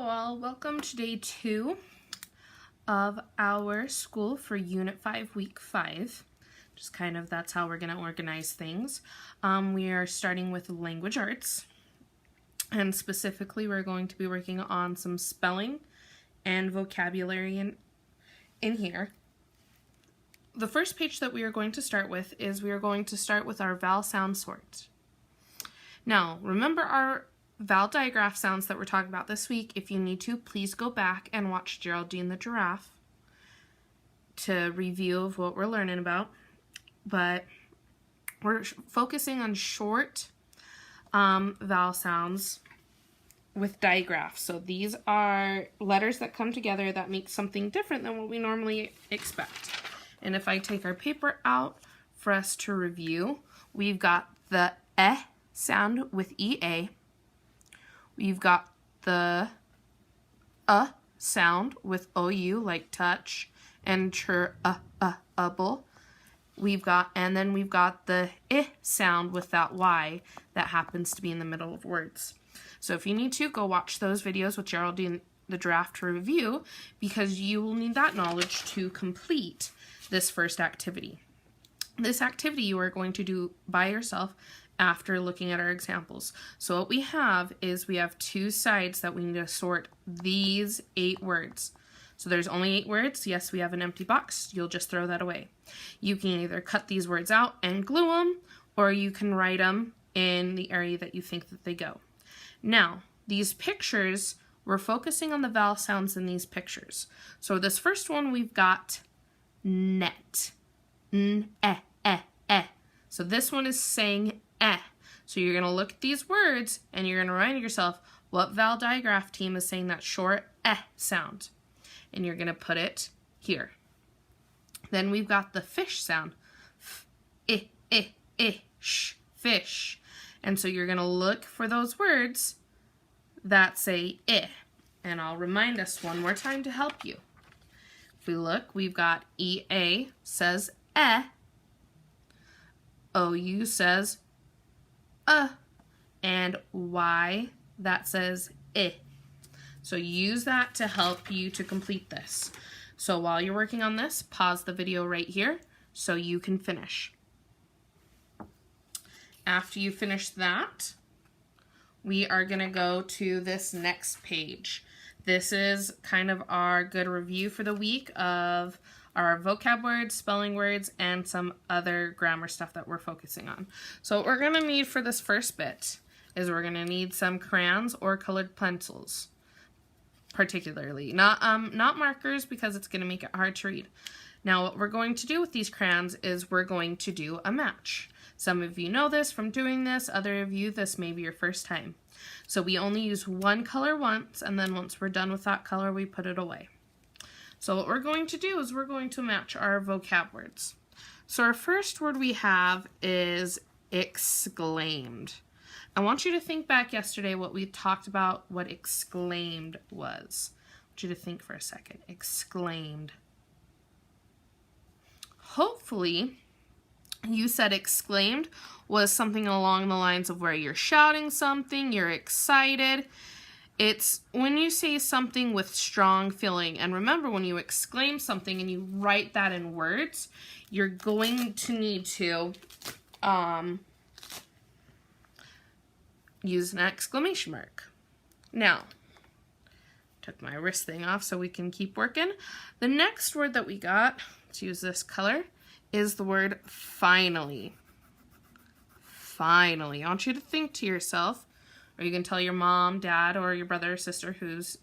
all, welcome to day 2 of our school for Unit 5, Week 5. Just kind of, that's how we're going to organize things. We are starting with language arts, and specifically we're going to be working on some spelling and vocabulary in here. The first page that we are going to start with is we are going to start with our vowel sound sort. Now, remember our vowel digraph sounds that we're talking about this week. If you need to, please go back and watch Geraldine the Giraffe to review of what we're learning about. But we're focusing on short vowel sounds with digraphs. So these are letters that come together that make something different than what we normally expect. And if I take our paper out for us to review, we've got the eh sound with EA. We've got the sound with OU, like touch, and able. And then we've got the I sound with that Y that happens to be in the middle of words. So if you need to, go watch those videos with Geraldine the Giraffe to review, because you will need that knowledge to complete this first activity. This activity you are going to do by yourself after looking at our examples. So what we have is we have two sides that we need to sort these 8 words. So there's only 8 words. Yes, we have an empty box. You'll just throw that away. You can either cut these words out and glue them, or you can write them in the area that you think that they go. Now, these pictures, we're focusing on the vowel sounds in these pictures. So this first one, we've got net. So this one is saying eh. So you're going to look at these words and you're going to remind yourself what vowel digraph team is saying that short eh sound. And you're going to put it here. Then we've got the fish sound. Sh, fish. And so you're going to look for those words that say eh. And I'll remind us one more time to help you. If we look, we've got EA says eh. OU says and Y that says I. So use that to help you to complete this. So while you're working on this, pause the video right here so you can finish. After you finish that, we are going to go to this next page. This is kind of our good review for the week of our vocab words, spelling words, and some other grammar stuff that we're focusing on. So what we're going to need for this first bit is we're going to need some crayons or colored pencils, particularly. Not markers, because it's going to make it hard to read. Now what we're going to do with these crayons is we're going to do a match. Some of you know this from doing this, other of you this may be your first time. So we only use one color once, and then once we're done with that color, we put it away. So what we're going to do is we're going to match our vocab words. So our first word we have is exclaimed. I want you to think back yesterday what we talked about, what exclaimed was. I want you to think for a second. Exclaimed. Hopefully, you said exclaimed was something along the lines of where you're shouting something, you're excited. It's when you say something with strong feeling. And remember, when you exclaim something and you write that in words, you're going to need to use an exclamation mark. Now, took my wrist thing off so we can keep working. The next word that we got, let's use this color, is the word finally. Finally. I want you to think to yourself, or you can tell your mom, dad, or your brother or sister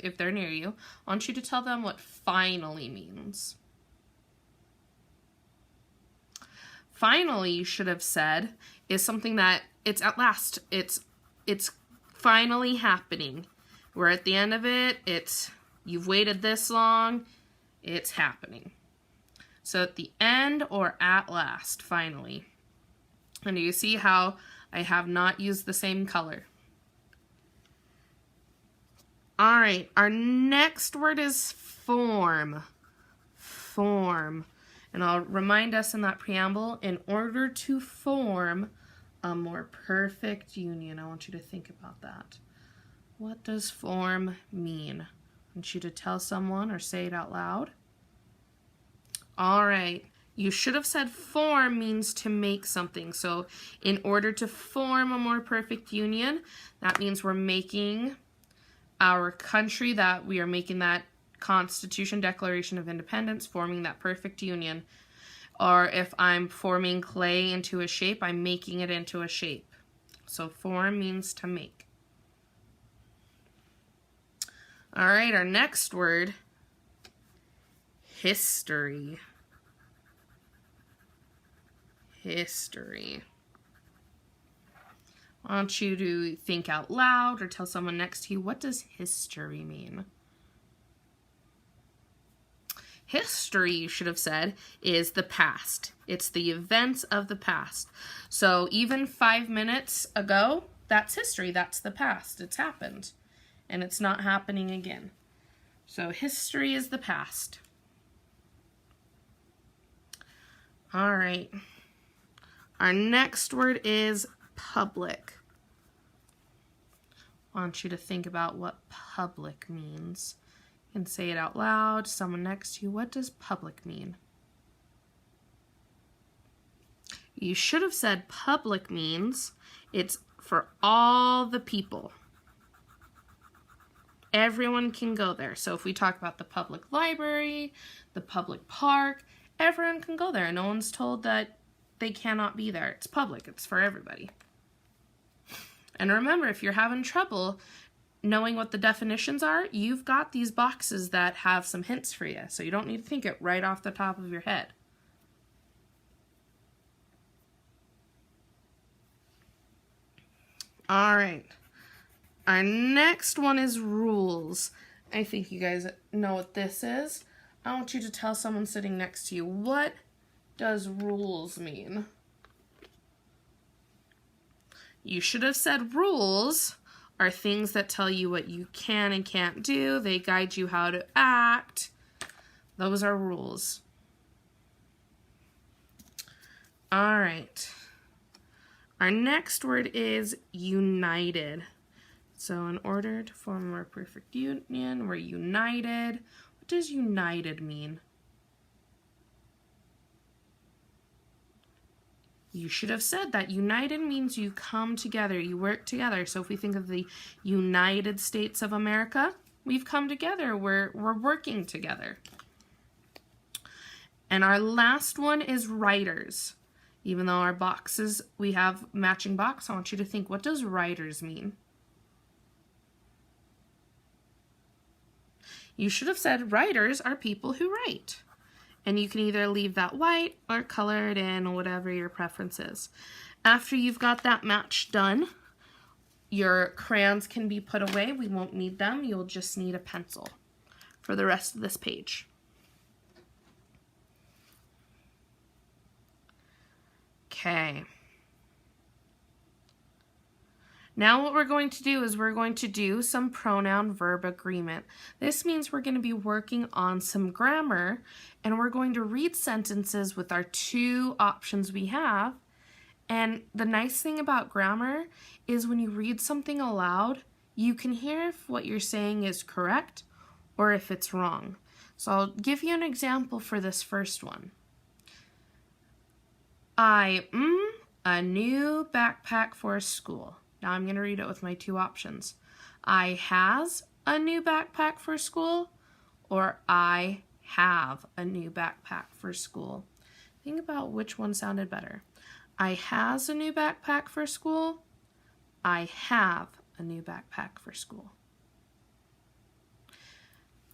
if they're near you, I want you to tell them what finally means. Finally, you should have said, is something that it's at last. It's finally happening. We're at the end of it. You've waited this long. It's happening. So at the end or at last, finally. And you see how I have not used the same color. All right, our next word is form. Form. And I'll remind us in that preamble, in order to form a more perfect union, I want you to think about that. What does form mean? I want you to tell someone or say it out loud. All right. You should have said form means to make something. So in order to form a more perfect union, that means we're making our country, that we are making that Constitution, Declaration of Independence, forming that perfect union. Or if I'm forming clay into a shape, I'm making it into a shape. So form means to make. All right, our next word, history. History. I want you to think out loud or tell someone next to you, what does history mean? History, you should have said, is the past. It's the events of the past. So even 5 minutes ago, that's history. That's the past. It's happened. And it's not happening again. So history is the past. All right. Our next word is public. I want you to think about what public means. You can say it out loud. Someone next to you, what does public mean? You should have said public means it's for all the people. Everyone can go there. So if we talk about the public library, the public park, everyone can go there. No one's told that they cannot be there. It's public. It's for everybody. And remember, if you're having trouble knowing what the definitions are, you've got these boxes that have some hints for you. So you don't need to think it right off the top of your head. All right. Our next one is rules. I think you guys know what this is. I want you to tell someone sitting next to you, what does rules mean? You should have said rules are things that tell you what you can and can't do. They guide you how to act. Those are rules. All right. Our next word is united. So in order to form a more perfect union, we're united. What does united mean? You should have said that united means you come together, you work together. So if we think of the United States of America, we've come together, we're working together. And our last one is writers. Even though our boxes, we have matching box, I want you to think, what does writers mean? You should have said writers are people who write. And you can either leave that white or color it in, whatever your preference is. After you've got that match done, your crayons can be put away. We won't need them. You'll just need a pencil for the rest of this page. Okay. Now what we're going to do is we're going to do some pronoun-verb agreement. This means we're going to be working on some grammar, and we're going to read sentences with our two options we have. And the nice thing about grammar is when you read something aloud, you can hear if what you're saying is correct or if it's wrong. So I'll give you an example for this first one. I a new backpack for school. Now I'm going to read it with my two options. I has a new backpack for school, or I have a new backpack for school. Think about which one sounded better. I has a new backpack for school. I have a new backpack for school.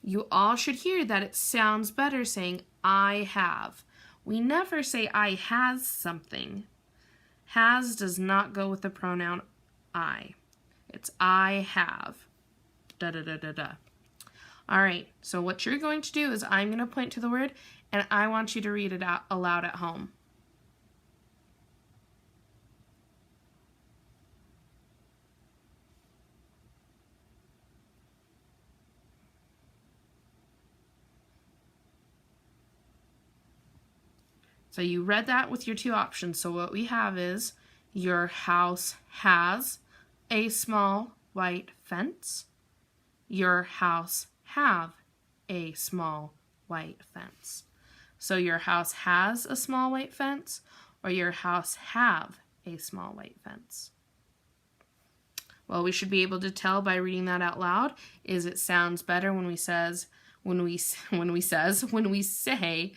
You all should hear that it sounds better saying I have. We never say I has something. Has does not go with the pronoun I. It's I have. Da da da da da. All right, so what you're going to do is I'm going to point to the word and I want you to read it out aloud at home. So you read that with your two options. So what we have is your house has a small white fence? Your house have a small white fence. So your house has a small white fence, or your house have a small white fence? Well, we should be able to tell by reading that out loud is it sounds better when we say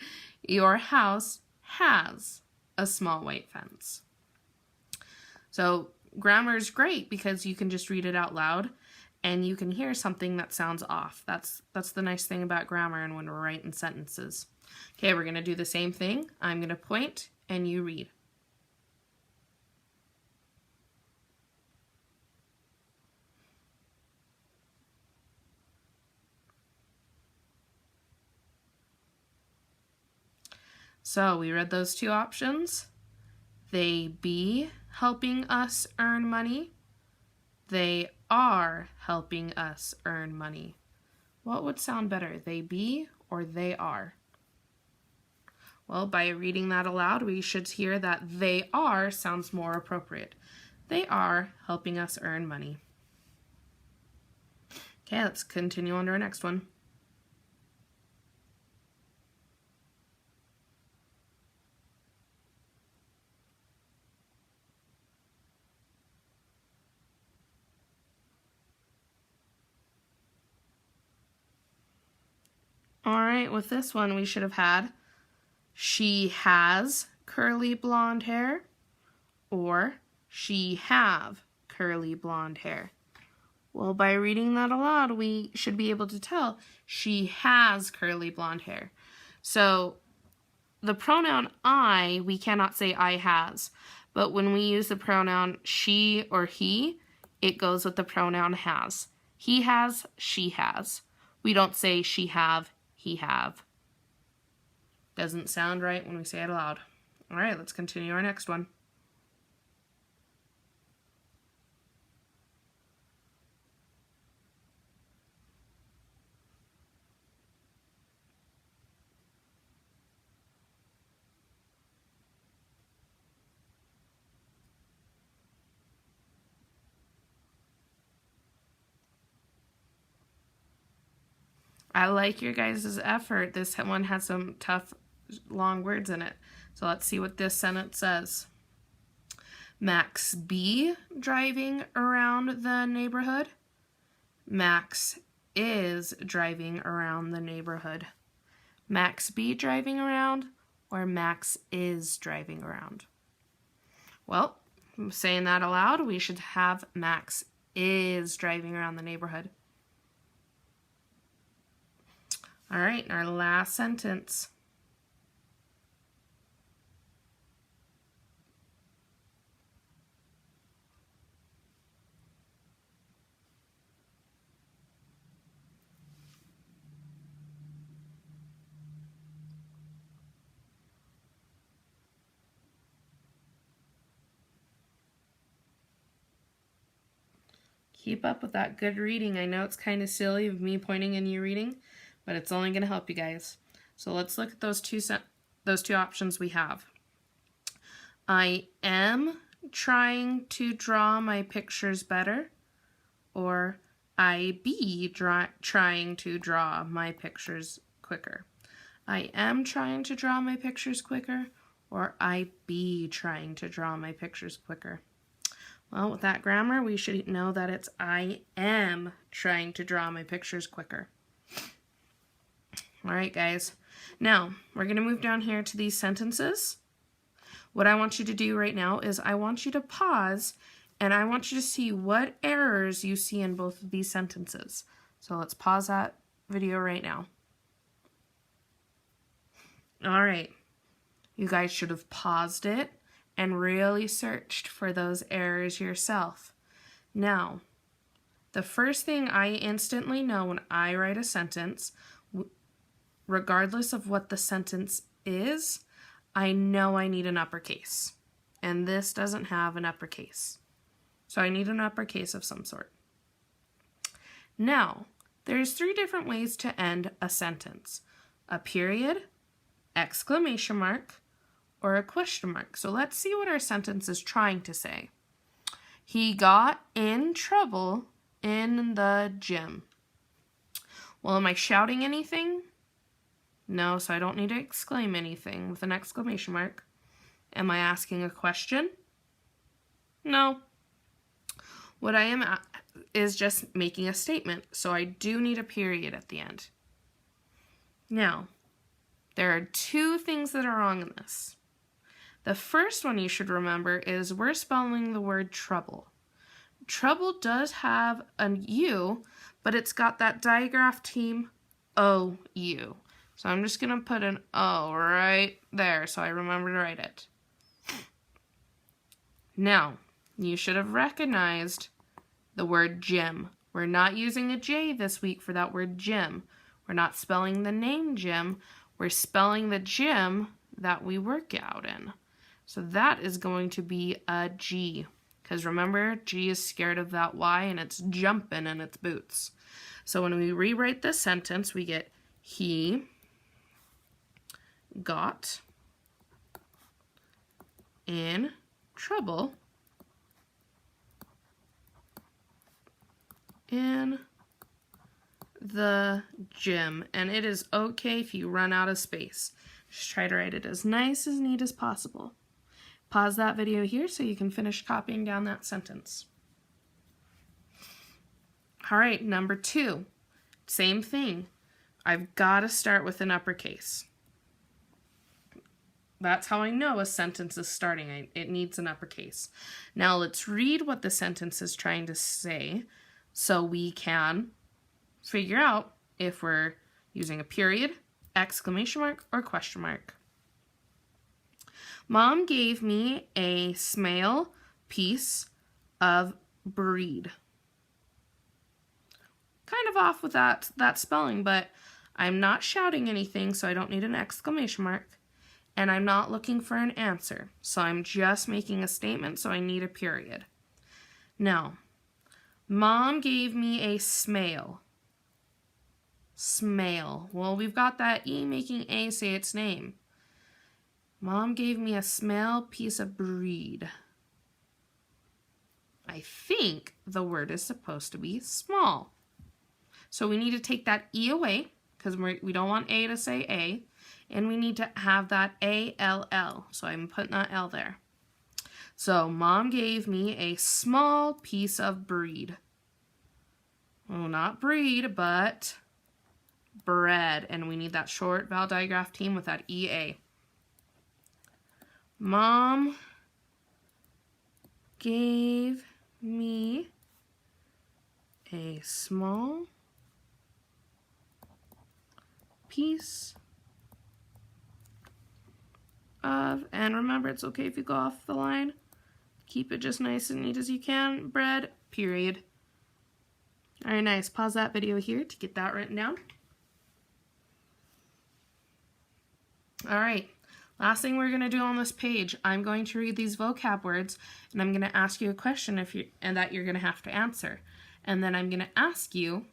your house has a small white fence. So grammar is great because you can just read it out loud and you can hear something that sounds off. That's the nice thing about grammar and when we're writing sentences. Okay, we're going to do the same thing. I'm going to point and you read. So we read those two options. They be helping us earn money. They are helping us earn money. What would sound better, they be or they are? Well, by reading that aloud, we should hear that they are sounds more appropriate. They are helping us earn money. Okay, let's continue on to our next one. All right, with this one, we should have had she has curly blonde hair or she have curly blonde hair. Well, by reading that aloud, we should be able to tell she has curly blonde hair. So the pronoun I, we cannot say I has, but when we use the pronoun she or he, it goes with the pronoun has. He has, she has. We don't say she have, he have. Doesn't sound right when we say it aloud. All right, let's continue our next one. I like your guys' effort. This one has some tough, long words in it. So let's see what this sentence says. Max be driving around the neighborhood. Max is driving around the neighborhood. Max be driving around or Max is driving around? Well, saying that aloud, we should have Max is driving around the neighborhood. All right, our last sentence. Keep up with that good reading. I know it's kind of silly of me pointing and you reading, but it's only going to help you guys. So let's look at those two options we have. I am trying to draw my pictures better, or I be trying to draw my pictures quicker. I am trying to draw my pictures quicker, or I be trying to draw my pictures quicker. Well, with that grammar, we should know that it's I am trying to draw my pictures quicker. All right, guys. Now, we're going to move down here to these sentences. What I want you to do right now is I want you to pause, and I want you to see what errors you see in both of these sentences. So let's pause that video right now. All right. You guys should have paused it and really searched for those errors yourself. Now, the first thing I instantly know when I write a sentence, regardless of what the sentence is, I know I need an uppercase. And this doesn't have an uppercase. So I need an uppercase of some sort. Now, there's 3 different ways to end a sentence. A period, exclamation mark, or a question mark. So let's see what our sentence is trying to say. He got in trouble in the gym. Well, am I shouting anything? No, so I don't need to exclaim anything with an exclamation mark. Am I asking a question? No. What I am is just making a statement, so I do need a period at the end. Now, there are two things that are wrong in this. The first one you should remember is we're spelling the word trouble. Trouble does have a U, but it's got that digraph team O-U. So I'm just going to put an O right there so I remember to write it. Now, you should have recognized the word gym. We're not using a J this week for that word gym. We're not spelling the name gym. We're spelling the gym that we work out in. So that is going to be a G. Because remember, G is scared of that Y and it's jumping in its boots. So when we rewrite this sentence, we get he got in trouble in the gym. And it is okay if you run out of space. Just try to write it as nice, as neat as possible. Pause that video here so you can finish copying down that sentence. All right, number 2. Same thing. I've got to start with an uppercase. That's how I know a sentence is starting. It needs an uppercase. Now let's read what the sentence is trying to say so we can figure out if we're using a period, exclamation mark, or question mark. Mom gave me a small piece of bread. Kind of off with that spelling, but I'm not shouting anything, so I don't need an exclamation mark. And I'm not looking for an answer, so I'm just making a statement, so I need a period. Now, Mom gave me a smale. Smale. Well, we've got that E making A say its name. Mom gave me a small piece of bread. I think the word is supposed to be small. So we need to take that E away because we don't want A to say A. And we need to have that A-L-L. So I'm putting that L there. So Mom gave me a small piece of bread. Well, not breed, but bread. And we need that short vowel digraph team with that E-A. Mom gave me a small piece of, and remember, it's okay if you go off the line. Keep it just nice and neat as you can. Bread, period. All right, nice. Pause that video here to get that written down. All right. Last thing we're going to do on this page, I'm going to read these vocab words, and I'm going to ask you a question and that you're going to have to answer. And then I'm going to ask you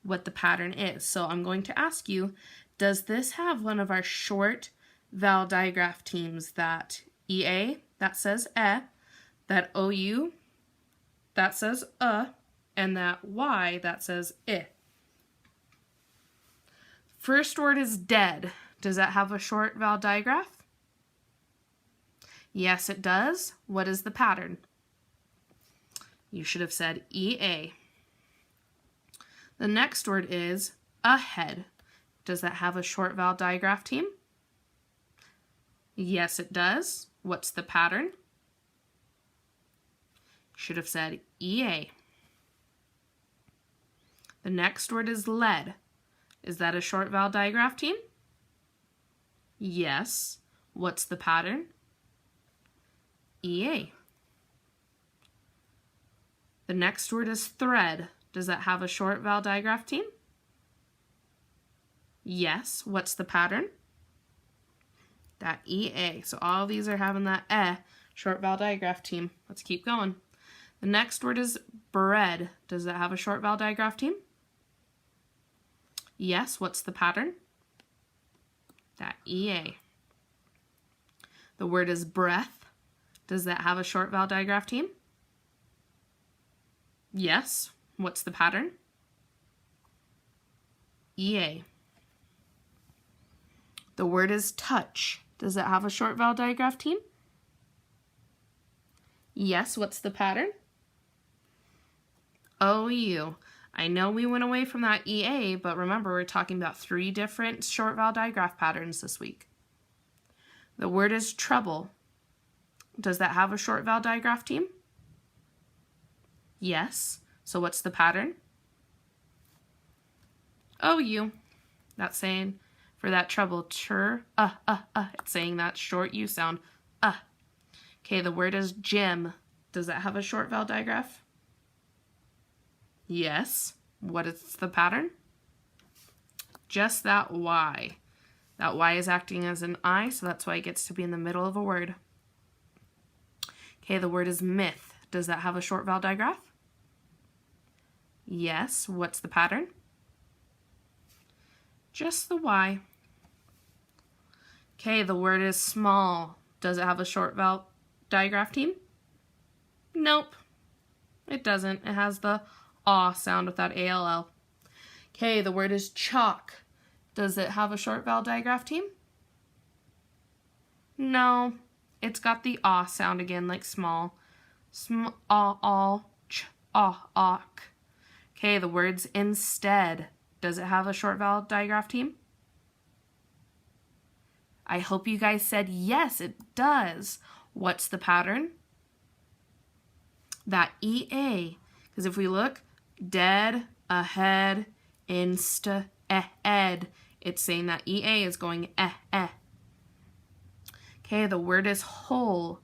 what the pattern is. So I'm going to ask you, does this have one of our short vowel digraph teams, that EA, that says that OU, that says and that Y, that says I? First word is dead. Does that have a short vowel digraph? Yes, it does. What is the pattern? You should have said EA. The next word is ahead. Does that have a short vowel digraph team? Yes, it does. What's the pattern? Should have said EA. The next word is lead. Is that a short vowel digraph team? Yes. What's the pattern? EA. The next word is thread. Does that have a short vowel digraph team? Yes. What's the pattern? That EA. So all of these are having that short vowel digraph team. Let's keep going. The next word is bread. Does that have a short vowel digraph team? Yes. What's the pattern? That EA. The word is breath. Does that have a short vowel digraph team? Yes. What's the pattern? EA. The word is touch. Does it have a short vowel digraph team? Yes. What's the pattern? OU. I know we went away from that EA, but remember we're talking about 3 different short vowel digraph patterns this week. The word is trouble. Does that have a short vowel digraph team? Yes. So what's the pattern? OU. That's saying for that trouble, it's saying that short U sound, Okay, the word is gym. Does that have a short vowel digraph? Yes. What is the pattern? Just that Y. That Y is acting as an I, so that's why it gets to be in the middle of a word. Okay, the word is myth. Does that have a short vowel digraph? Yes. What's the pattern? Just the Y. Okay, the word is small. Does it have a short vowel digraph team? Nope. It doesn't. It has the aw sound with that ALL. Okay, the word is chalk. Does it have a short vowel digraph team? No. It's got the aw sound again, like small. Awk. Okay, the word's instead. Does it have a short vowel digraph team? I hope you guys said yes, it does. What's the pattern? That EA. Because if we look, dead, ahead, insta, ed. It's saying that EA is going Okay, the word is whole.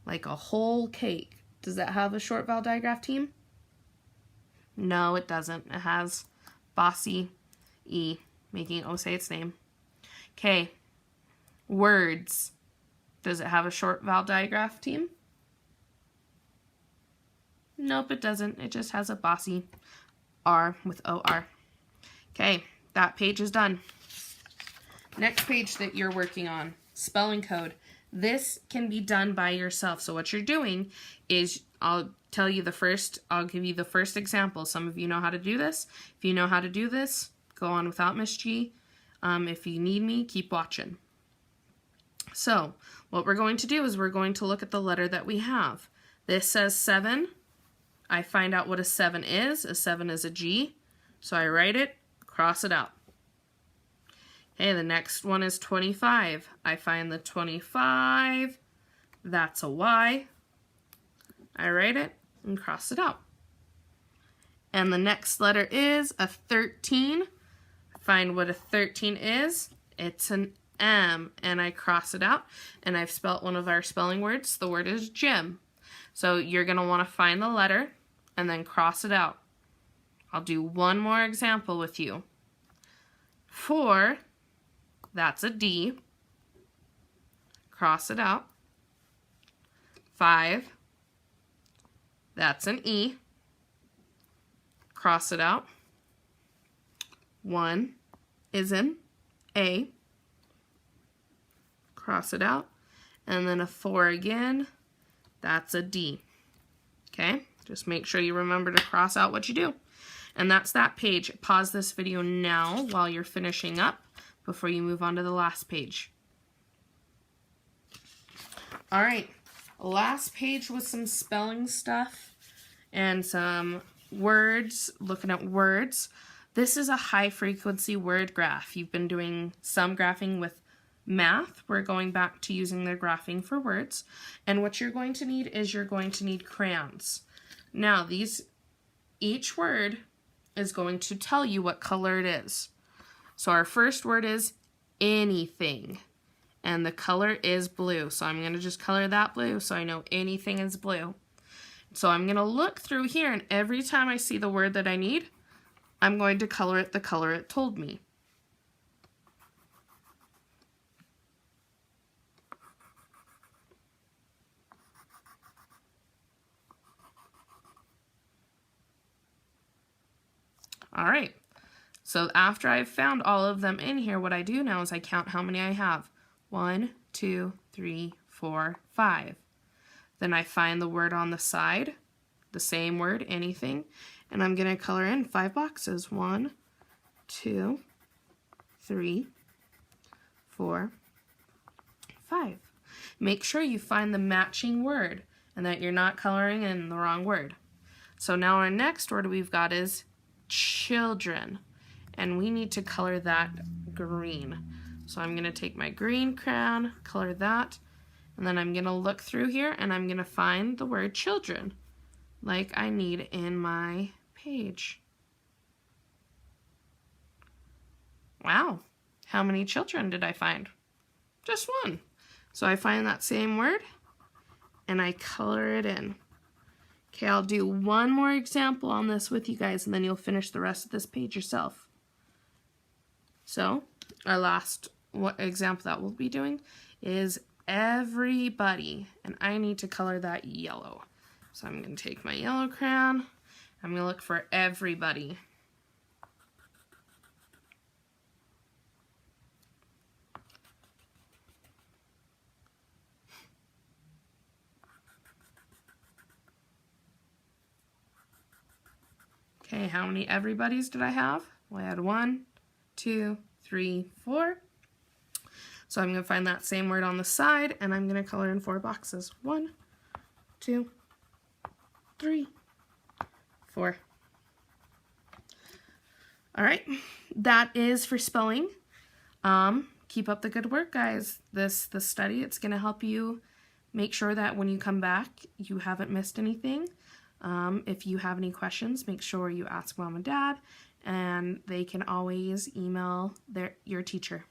Like a whole cake. Does that have a short vowel digraph team? No, it doesn't. It has bossy E, making O say its name. Okay, words. Does it have a short vowel digraph team? Nope, it doesn't. It just has a bossy R with OR. Okay, that page is done. Next page that you're working on, spelling code. This can be done by yourself. So what you're doing is, I'll give you the first example. Some of you know how to do this. If you know how to do this, go on without Miss G. If you need me, keep watching. So what we're going to do is we're going to look at the letter that we have. This says 7. I find out what a 7 is. A 7 is a G. So I write it, cross it out. Okay, the next one is 25. I find the 25. That's a Y. I write it and cross it out. And the next letter is a 13. Find what a 13 is. It's an M, and I cross it out. And I've spelt one of our spelling words. The word is gym. So you're going to want to find the letter and then cross it out. I'll do one more example with you. 4, that's a D. Cross it out. 5, that's an E. Cross it out. 1 is an A. Cross it out. And then a 4 again, that's a D. Okay, just make sure you remember to cross out what you do. And that's that page. Pause this video now while you're finishing up before you move on to the last page. All right, last page with some spelling stuff and some words, looking at words. This is a high frequency word graph. You've been doing some graphing with math. We're going back to using the graphing for words. And what you're going to need is you're going to need crayons. Now, each word is going to tell you what color it is. So our first word is anything. And the color is blue. So I'm going to just color that blue so I know anything is blue. So I'm going to look through here, and every time I see the word that I need, I'm going to color it the color it told me. All right, so after I've found all of them in here, what I do now is I count how many I have. 1, 2, 3, 4, 5. Then I find the word on the side, the same word, anything, and I'm going to color in 5 boxes. 1, 2, 3, 4, 5. Make sure you find the matching word and that you're not coloring in the wrong word. So now our next word we've got is children, and we need to color that green. So I'm going to take my green crayon, color that, and then I'm going to look through here and I'm going to find the word children like I need in my page. Wow, how many children did I find? Just one. So I find that same word and I color it in. Okay, I'll do one more example on this with you guys and then you'll finish the rest of this page yourself. So our last example that we'll be doing is everybody, and I need to color that yellow. So I'm going to take my yellow crayon, I'm going to look for everybody. Okay, how many everybody's did I have? Well, I had 1, 2, 3, 4. So I'm going to find that same word on the side, and I'm going to color in 4 boxes. 1, 2, 3, 4. All right, that is for spelling. Keep up the good work, guys. This study, it's going to help you make sure that when you come back, you haven't missed anything. If you have any questions, make sure you ask Mom and Dad, and they can always email your teacher.